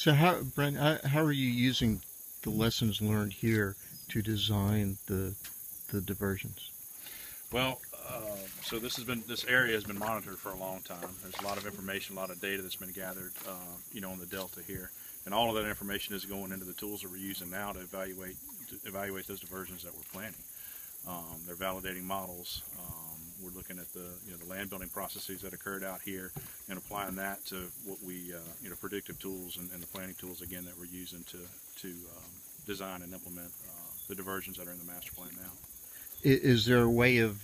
So Brent, how are you using the lessons learned here to design the diversions? Well, so this area has been monitored for a long time. There's a lot of information, a lot of data that's been gathered, on the delta here, and all of that information is going into the tools that we're using now to evaluate those diversions that we're planning. They're validating models. We're looking at the land building processes that occurred out here and applying that to what we predictive tools and the planning tools again that we're using to design and implement the diversions that are in the master plan now. Is there a way of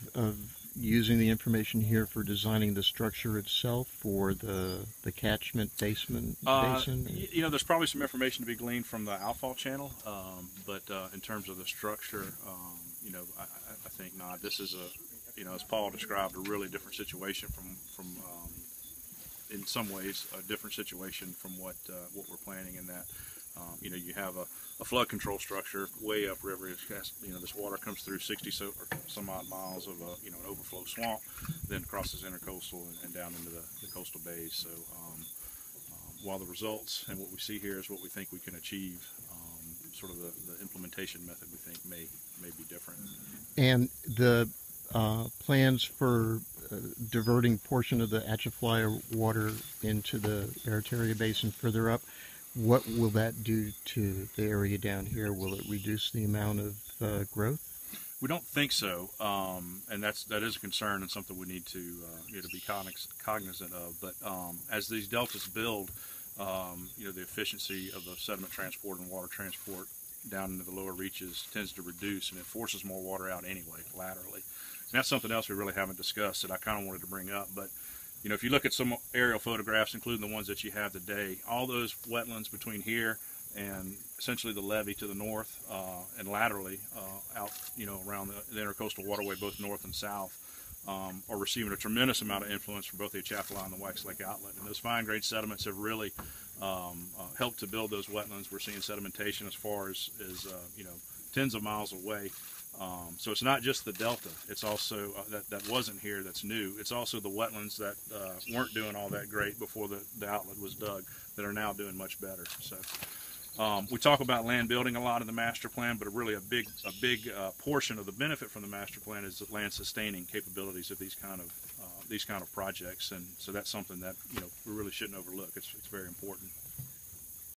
using the information here for designing the structure itself, or the catchment basin? There's probably some information to be gleaned from the outfall channel, but in terms of the structure, I think not. This is as Paul described, a really different situation from in some ways, a different situation from what we're planning in that. You have a flood control structure way upriver. This water comes through 60 some odd miles of an overflow swamp, then crosses intercoastal and down into the coastal bays. So while the results and what we see here is what we think we can achieve, sort of the implementation method we think may be different. And the plans for diverting portion of the Atchafalaya water into the Barataria Basin further up, what will that do to the area down here? Will it reduce the amount of growth? We don't think so, and that is a concern and something we need to be cognizant of. But as these deltas build, the efficiency of the sediment transport and water transport down into the lower reaches tends to reduce, and it forces more water out anyway, laterally. And that's something else we really haven't discussed that I kind of wanted to bring up. But if you look at some aerial photographs, including the ones that you have today, all those wetlands between here and essentially the levee to the north and laterally out, around the intercoastal waterway, both north and south, are receiving a tremendous amount of influence from both the Atchafalaya and the Wax Lake outlet. And those fine-grade sediments have really helped to build those wetlands. We're seeing sedimentation as far as tens of miles away. So it's not just the delta. It's also that wasn't here that's new. It's also the wetlands that weren't doing all that great before the outlet was dug that are now doing much better. So we talk about land building a lot in the master plan, but really a big portion of the benefit from the master plan is the land sustaining capabilities of these kind of projects, and so that's something that we really shouldn't overlook. It's very important.